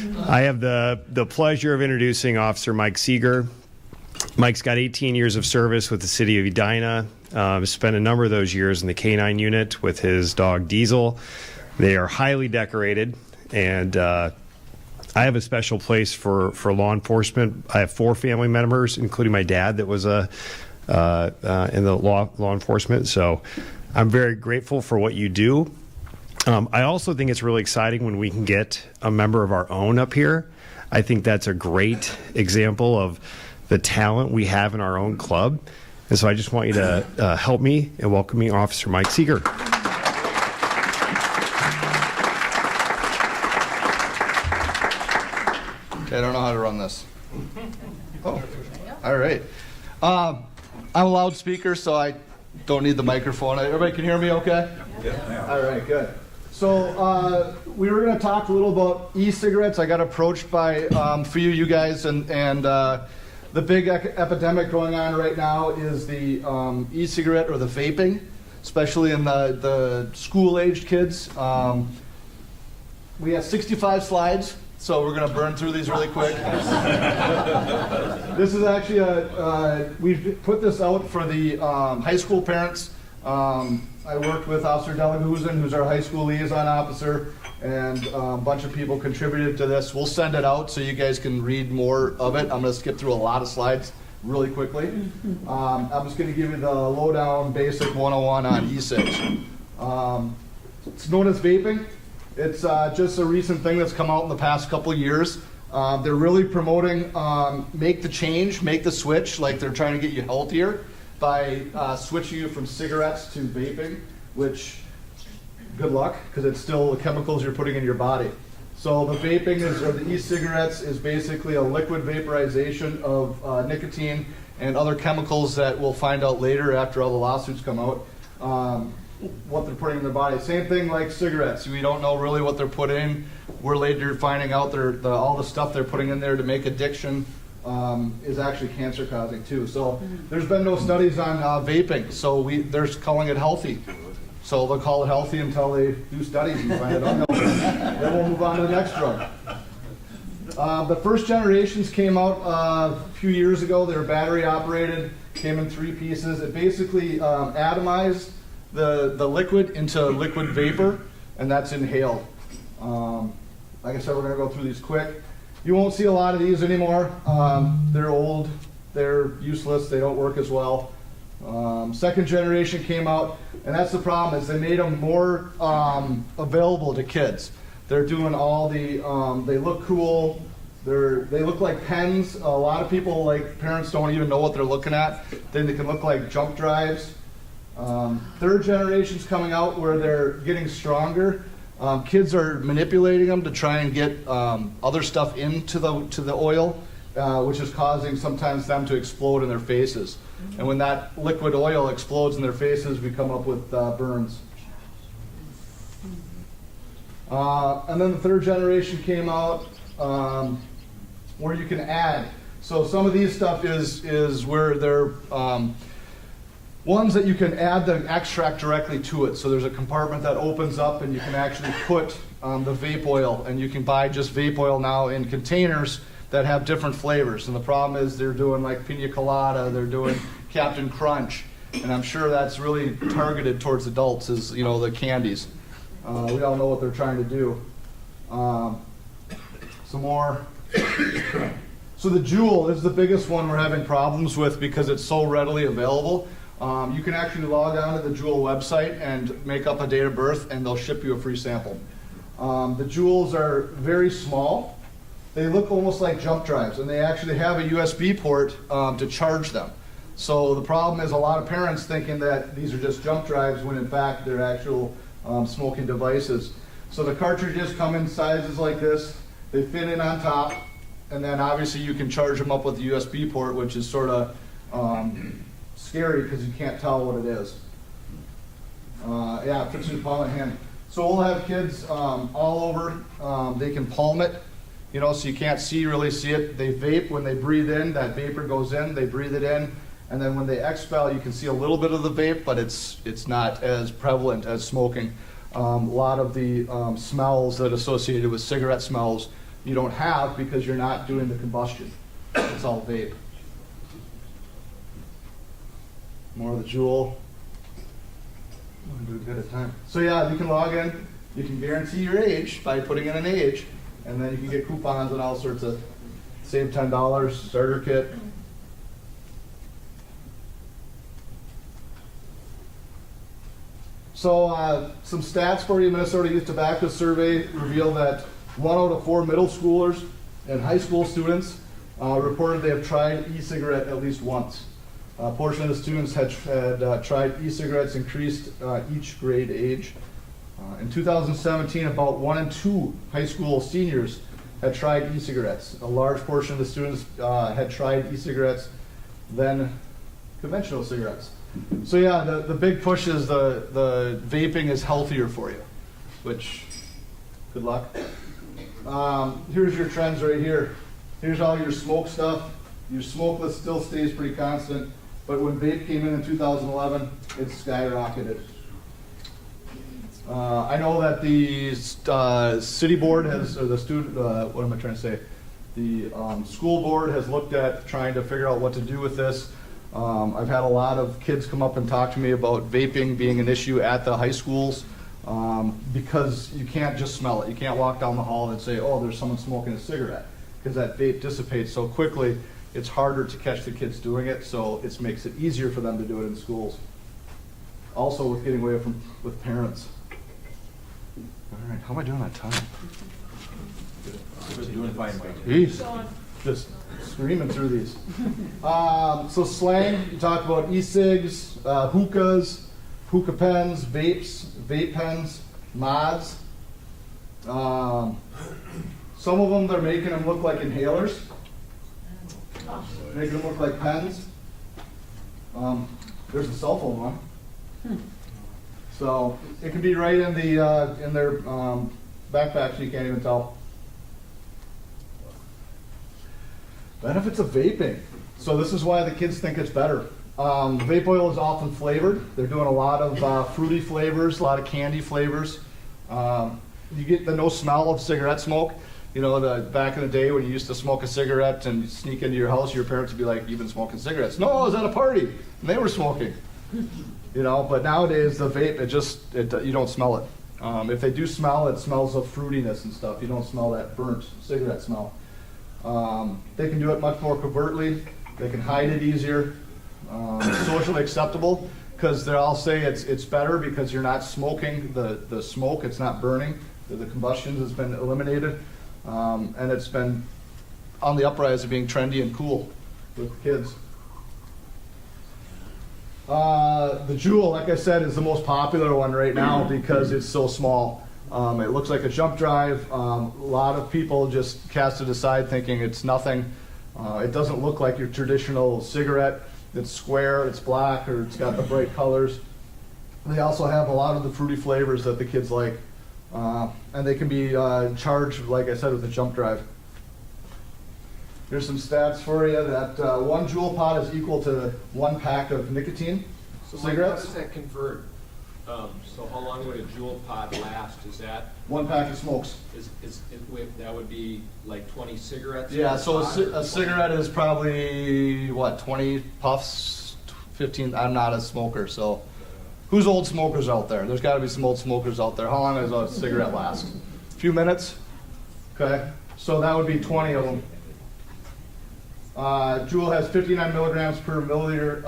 I have the pleasure of introducing Officer Mike Seeger. Mike's got 18 years of service with the city of Edina. Spent a number of those years in the K-9 unit with his dog Diesel. They are highly decorated, and I have a special place for law enforcement. I have 4 family members, including my dad, that was in the law enforcement. So I'm very grateful for what you do. I also think it's really exciting when we can get a member of our own up here. I think that's a great example of the talent we have in our own club. And so I just want you to help me in welcoming Officer Mike Seeger. Okay, I don't know how to run this. Oh, all right. I'm a loudspeaker, so I don't need the microphone. Everybody can hear me okay? Yeah. All right, good. So we were going to talk a little about e-cigarettes. I got approached by a few of you guys, and the big epidemic going on right now is the e-cigarette or the vaping, especially in the school-aged kids. We have 65 slides, so we're going to burn through these really quick. This is actually we put this out for the high school parents. I worked with Officer Delaguzen, who's our high school liaison officer, and a bunch of people contributed to this. We'll send it out so you guys can read more of it. I'm going to skip through a lot of slides really quickly. I'm just going to give you the lowdown basic 101 on e-cigs. It's known as vaping. It's just a recent thing that's come out in the past couple of years. They're really promoting make the change, make the switch, like they're trying to get you healthier by switching you from cigarettes to vaping, which good luck, because it's still the chemicals you're putting in your body. So the vaping or the e-cigarettes is basically a liquid vaporization of nicotine and other chemicals that we'll find out later after all the lawsuits come out, what they're putting in their body. Same thing like cigarettes. We don't know really what they're putting in. We're later finding out all the stuff they're putting in there to make addiction is actually cancer causing too. So there's been no studies on vaping, so they're calling it healthy. So they'll call it healthy until they do studies and find it unhealthy. Then we'll move on to the next drug. The first generations came out a few years ago. They were battery operated, came in 3 pieces. It basically atomized the liquid into liquid vapor, and that's inhaled. Like I said, we're going to go through these quick. You won't see a lot of these anymore. They're old, they're useless, they don't work as well. Second generation came out, and that's the problem, is they made them more available to kids. They're doing all the, they look cool, they look like pens. A lot of people, like parents, don't even know what they're looking at. Then they can look like jump drives. Third generation's coming out where they're getting stronger. Kids are manipulating them to try and get other stuff into the oil, which is causing sometimes them to explode in their faces. And when that liquid oil explodes in their faces, we come up with burns. And then the third generation came out where you can add. So some of these stuff is where they're ones that you can add the extract directly to it. So there's a compartment that opens up and you can actually put the vape oil, and you can buy just vape oil now in containers that have different flavors. And the problem is they're doing like pina colada, they're doing Captain Crunch, and I'm sure that's really targeted towards adults, is, you know, the candies. We all know what they're trying to do. Some more. So the Juul is the biggest one we're having problems with because it's so readily available. You can actually log on to the Juul website and make up a date of birth, and they'll ship you a free sample. The Juuls are very small. They look almost like jump drives, and they actually have a USB port to charge them. So the problem is a lot of parents thinking that these are just jump drives when in fact they're actual smoking devices. So the cartridges come in sizes like this. They fit in on top, and then obviously you can charge them up with the USB port, which is sort of scary because you can't tell what it is. Yeah, it fits in the palm of the hand. So we'll have kids all over. They can palm it, you know, so you can't really see it. They vape. When they breathe in, that vapor goes in, they breathe it in, and then when they expel, you can see a little bit of the vape, but it's not as prevalent as smoking. A lot of the smells that are associated with cigarette smells you don't have because you're not doing the combustion. It's all vape. More of the Juul. I'm doing good at time. So yeah, you can log in. You can guarantee your age by putting in an age, and then you can get coupons and all sorts of save $10 starter kit. So some stats for you. Minnesota Youth Tobacco Survey revealed that 1 out of 4 middle schoolers and high school students reported they have tried e-cigarette at least once. A portion of the students had tried e-cigarettes increased each grade age. In 2017, about 1 in 2 high school seniors had tried e-cigarettes. A large portion of the students had tried e-cigarettes than conventional cigarettes. So yeah, the big push is the vaping is healthier for you, which, good luck. Here's your trends right here. Here's all your smoke stuff. Your smokeless still stays pretty constant, but when vape came in 2011, it skyrocketed. I know that the city board has, or the student, what am I trying to say? The school board has looked at trying to figure out what to do with this. I've had a lot of kids come up and talk to me about vaping being an issue at the high schools because you can't just smell it. You can't walk down the hall and say, oh, there's someone smoking a cigarette, because that vape dissipates so quickly. It's harder to catch the kids doing it, so it makes it easier for them to do it in schools. Also with getting away from with parents. All right, how am I doing on time? Doing fine, Mike. Jeez, just screaming through these. So slang, you talk about e-cigs, hookahs, hookah pens, vapes, vape pens, mods. Some of them, they're making them look like inhalers. Making them look like pens. There's a cell phone one. So it can be right in the in their backpack, so you can't even tell. Benefits of vaping. So this is why the kids think it's better. Vape oil is often flavored. They're doing a lot of fruity flavors, a lot of candy flavors. You get the no smell of cigarette smoke. You know, back in the day when you used to smoke a cigarette and sneak into your house, your parents would be like, "You've been smoking cigarettes." No, I was at a party and they were smoking. You know, but nowadays the vape, you don't smell it. If they do smell, it smells of fruitiness and stuff. You don't smell that burnt cigarette smell. They can do it much more covertly. They can hide it easier. Socially acceptable, because they all say it's better because you're not smoking the smoke. It's not burning. The combustion has been eliminated. And it's been on the uprise of being trendy and cool with kids. The Juul, like I said, is the most popular one right now because it's so small. It looks like a jump drive. A lot of people just cast it aside thinking it's nothing. It doesn't look like your traditional cigarette. It's square, it's black, or it's got the bright colors. They also have a lot of the fruity flavors that the kids like. And they can be charged, like I said, with a jump drive. Here's some stats for you that 1 Juul pod is equal to 1 pack of nicotine cigarettes. How does that convert? So how long would a Juul pod last? Is that 1 pack of smokes. that would be like 20 cigarettes? Yeah, so per pod, or a cigarette is probably, what, 20 puffs, 15? I'm not a smoker, so. Who's old smokers out there? There's got to be some old smokers out there. How long does a cigarette last? A few minutes? Okay, so that would be 20 of them. Juul has 59 milligrams per milliliter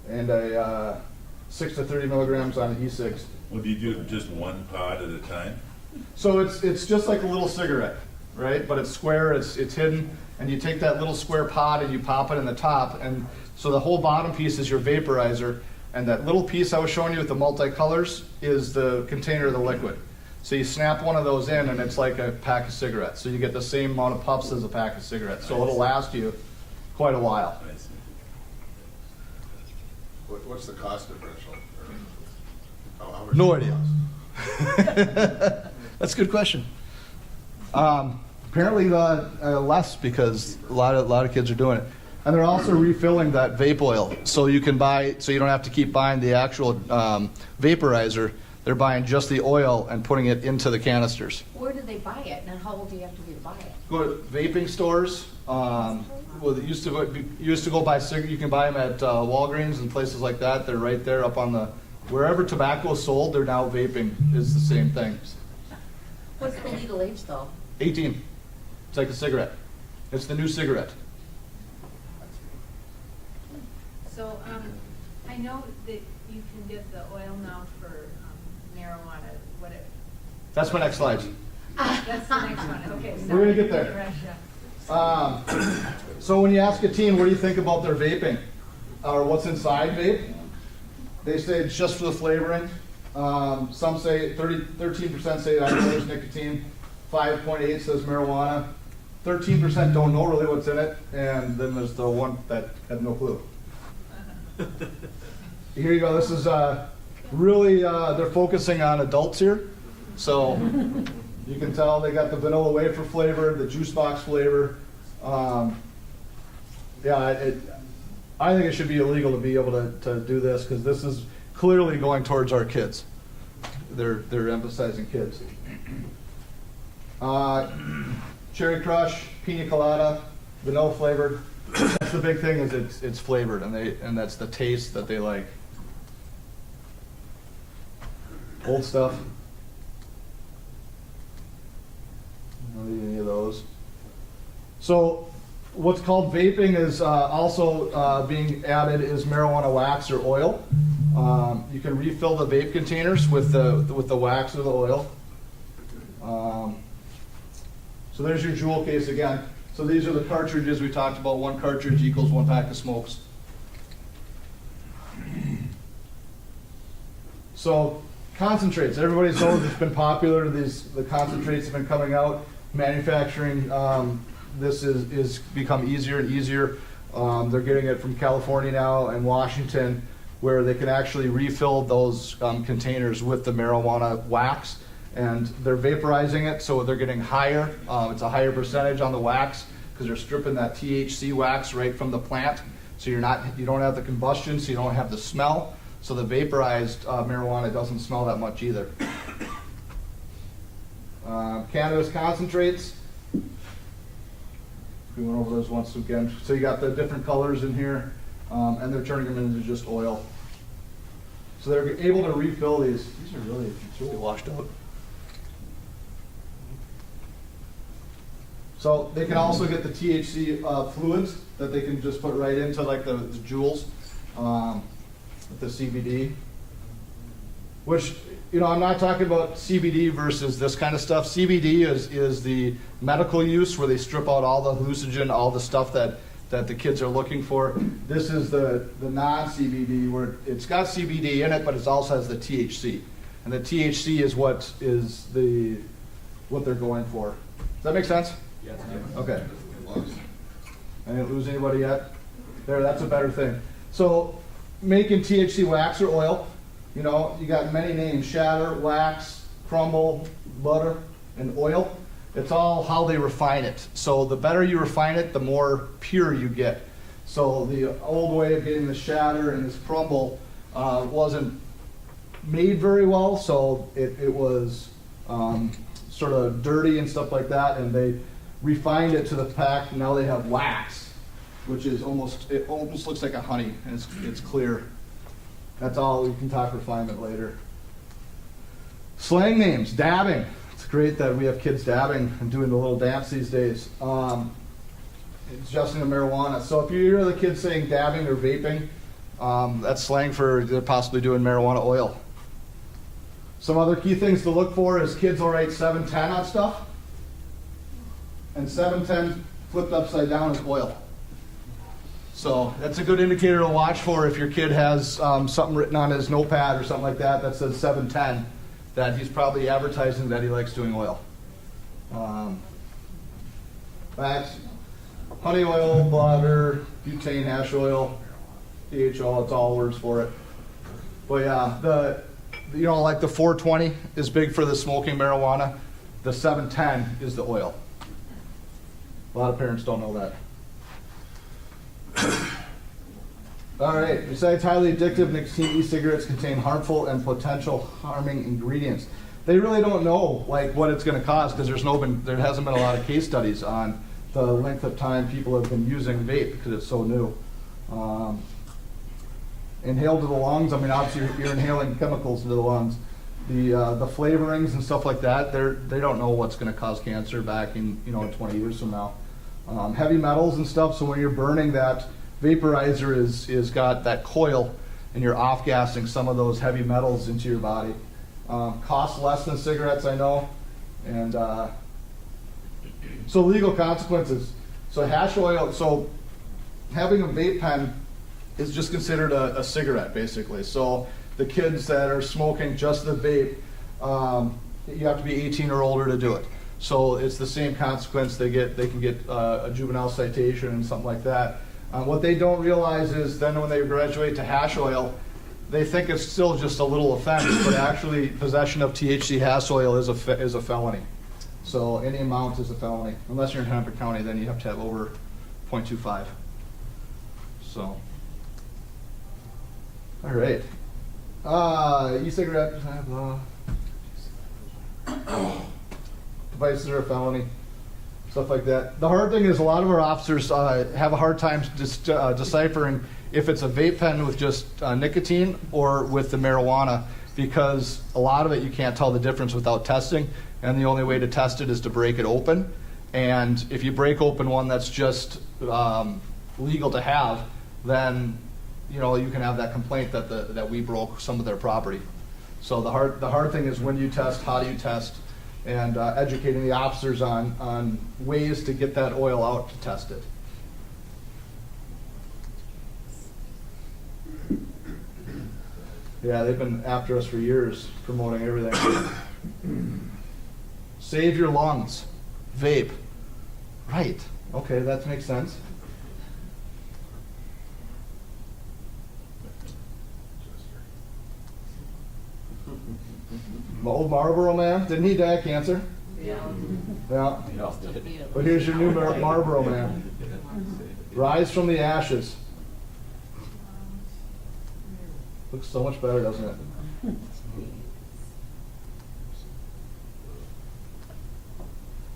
and a 6 to 30 milligrams on e-cigs. Well, do you do just 1 pod at a time? So it's just like a little cigarette, right? But it's square, it's hidden, and you take that little square pod and you pop it in the top, and so the whole bottom piece is your vaporizer, and that little piece I was showing you with the multicolors is the container of the liquid. So you snap one of those in and it's like a pack of cigarettes. So you get the same amount of puffs as a pack of cigarettes. So it'll last you quite a while. I see. What's the cost differential? How much No does it idea. cost? That's a good question. Apparently less, because a lot of kids are doing it. And they're also refilling that vape oil, so you can buy, so you don't have to keep buying the actual vaporizer. They're buying just the oil and putting it into the canisters. Where do they buy it, and how old do you have to be to buy it? Go to vaping stores. Well, it used to go buy cigarettes. You can buy them at Walgreens and places like that. They're right there up on the wherever tobacco is sold. They're now vaping. Is the same thing. What's the legal age, though? 18. It's like a cigarette. It's the new cigarette. So, I know that you can get the oil now for marijuana, That's my next slide. that's the next one, okay. We're gonna get there. So when you ask a teen, what do you think about their vaping? Or what's inside vape? They say it's just for the flavoring. Some say 13% say I know there's nicotine. 5.8 says marijuana. 13% don't know really what's in it. And then there's the one that had no clue. Here you go. This is really, they're focusing on adults here. So you can tell they got the vanilla wafer flavor, the juice box flavor. Yeah, I think it should be illegal to be able to do this because this is clearly going towards our kids. They're emphasizing kids. Cherry Crush, Pina Colada, vanilla flavored. That's the big thing is it's flavored and that's the taste that they like. Old stuff. Don't need any of those. So what's called vaping is also being added is marijuana wax or oil. You can refill the vape containers with the wax or the oil. So there's your jewel case again. So these are the cartridges we talked about. One cartridge equals 1 pack of smokes. So concentrates. Everybody knows it's been popular. The concentrates have been coming out. Manufacturing this is become easier and easier. They're getting it from California now and Washington, where they can actually refill those containers with the marijuana wax, and they're vaporizing it, so they're getting higher. It's a higher percentage on the wax because they're stripping that THC wax right from the plant, so you don't have the combustion, so you don't have the smell. So the vaporized marijuana doesn't smell that much either. Cannabis concentrates. We went over those once again. So you got the different colors in here, and they're turning them into just oil. So they're able to refill these. These are really washed out. So they can also get the THC fluids that they can just put right into like the jewels, with the CBD. Which, I'm not talking about CBD versus this kind of stuff. CBD is the medical use where they strip out all the hallucinogen, all the stuff that the kids are looking for. This is the non-CBD where it's got CBD in it, but it also has the THC. And the THC is what they're going for. Does that make sense? Yes. Okay. I didn't lose anybody yet. There, that's a better thing. So making THC wax or oil, you got many names: shatter, wax, crumble, butter, and oil. It's all how they refine it. So the better you refine it, the more pure you get. So the old way of getting the shatter and this crumble wasn't made very well, so it was sort of dirty and stuff like that, and they refined it to the pack. Now they have wax, which is almost looks like a honey, and it's clear. That's all. We can talk refinement later. Slang names, dabbing. It's great that we have kids dabbing and doing the little dance these days. It's just in the marijuana. So if you hear the kids saying dabbing or vaping, that's slang for they're possibly doing marijuana oil. Some other key things to look for is kids will write 710 on stuff, and 710 flipped upside down is oil. So that's a good indicator to watch for if your kid has something written on his notepad or something like that that says 710, that he's probably advertising that he likes doing oil. Wax, honey oil, butter, butane, hash oil, DHO, it's all words for it. But yeah, like the 420 is big for the smoking marijuana. The 710 is the oil. A lot of parents don't know that. All right, besides highly addictive, nicotine e-cigarettes contain harmful and potential harming ingredients. They really don't know like what it's going to cause because there hasn't been a lot of case studies on the length of time people have been using vape because it's so new. Inhaled to the lungs, I mean obviously you're inhaling chemicals into the lungs. The flavorings and stuff like that, they don't know what's going to cause cancer back in 20 years from now. Heavy metals and stuff, so when you're burning that vaporizer is got that coil and you're off-gassing some of those heavy metals into your body. Costs less than cigarettes, I know. And so legal consequences. So hash oil, so having a vape pen is just considered a cigarette basically. So the kids that are smoking just the vape, you have to be 18 or older to do it. So it's the same consequence. They can get a juvenile citation and something like that. What they don't realize is then when they graduate to hash oil, they think it's still just a little offense, but actually possession of THC hash oil is a felony. So any amount is a felony. Unless you're in Hennepin County, then you have to have over 0.25. So, all right. E-cigarette, devices are a felony, stuff like that. The hard thing is a lot of our officers have a hard time deciphering if it's a vape pen with just nicotine or with the marijuana, because a lot of it you can't tell the difference without testing, and the only way to test it is to break it open. And if you break open one that's just legal to have, then you can have that complaint that we broke some of their property. So the hard thing is when you test, how do you test, and educating the officers on ways to get that oil out to test it. Yeah, they've been after us for years promoting everything. Save your lungs. Vape. Right. Okay, that makes sense. Old Marlboro Man, didn't he die of cancer? Yeah. Yeah. But here's your new Marlboro Man. Rise from the ashes. Looks so much better, doesn't it?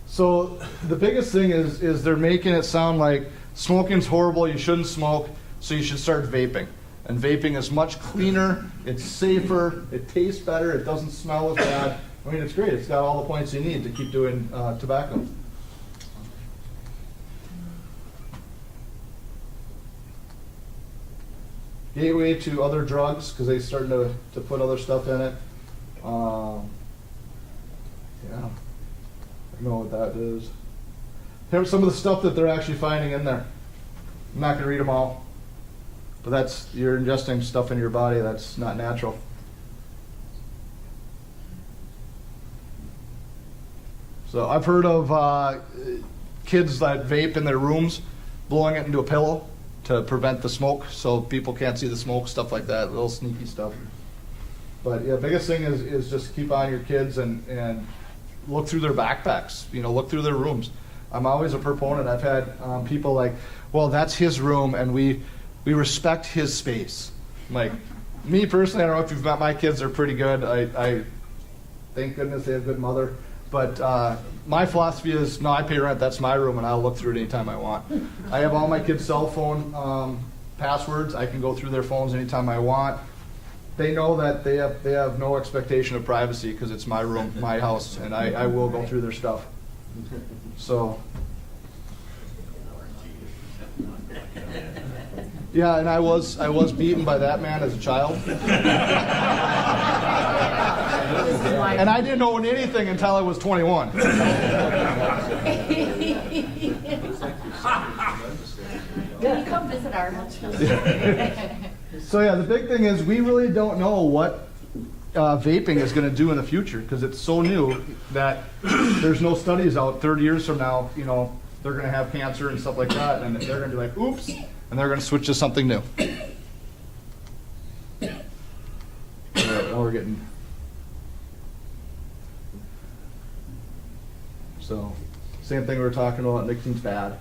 So the biggest thing is they're making it sound like smoking's horrible, you shouldn't smoke, so you should start vaping. And vaping is much cleaner, it's safer, it tastes better, it doesn't smell as bad. I mean, it's great. It's got all the points you need to keep doing tobacco. Gateway to other drugs, because they're starting to put other stuff in it. Yeah, I know what that is. Here's some of the stuff that they're actually finding in there. I'm not going to read them all, but you're ingesting stuff in your body that's not natural. So I've heard of kids that vape in their rooms, blowing it into a pillow to prevent the smoke, so people can't see the smoke, stuff like that, little sneaky stuff. But yeah, biggest thing is just keep on your kids and look through their backpacks, look through their rooms. I'm always a proponent. I've had people like, well, that's his room and we respect his space. Like, me personally, I don't know if you've met my kids, they're pretty good. I thank goodness they have a good mother. But my philosophy is, no, I pay rent, that's my room, and I'll look through it anytime I want. I have all my kids' cell phone passwords. I can go through their phones anytime I want. They know that they have no expectation of privacy because it's my room, my house, and I will go through their stuff. So, yeah, and I was beaten by that man as a child. And I didn't own anything until I was 21. Did he come visit our house? So yeah, the big thing is we really don't know what vaping is going to do in the future because it's so new that there's no studies out. 30 years from now, they're going to have cancer and stuff like that, and they're going to be like, oops, and they're going to switch to something new. All right, now we're getting... So, same thing we were talking about, nicotine's bad.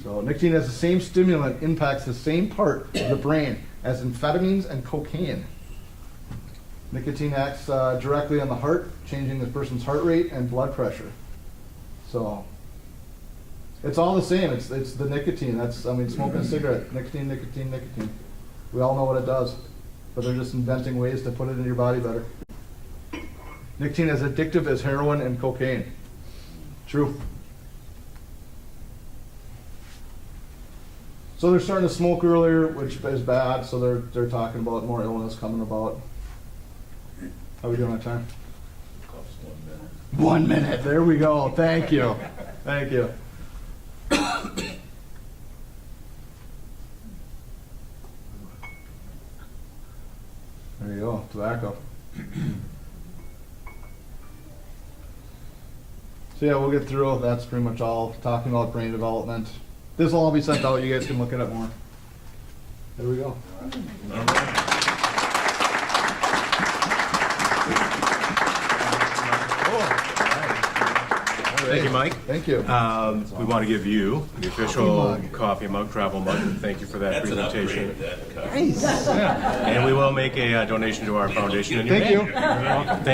So nicotine has the same stimulant, impacts the same part of the brain as amphetamines and cocaine. Nicotine acts directly on the heart, changing the person's heart rate and blood pressure. So it's all the same. It's the nicotine. Smoking a cigarette, nicotine, nicotine, nicotine. We all know what it does, but they're just inventing ways to put it in your body better. Nicotine is addictive as heroin and cocaine. True. So they're starting to smoke earlier, which is bad. So they're talking about more illness coming about. How are we doing on time? 1 minute. There we go. Thank you. Thank you. There you go. Tobacco. So yeah, we'll get through. That's pretty much all. Talking about brain development. This will all be sent out. You guys can look it up more. There we go. Thank you, Mike. Thank you. We want to give you the official coffee mug, travel mug. Thank you for that That's an presentation. upgrade, that cup. Nice. And we will make a donation to our foundation in your Thank name. you. You're welcome. Thank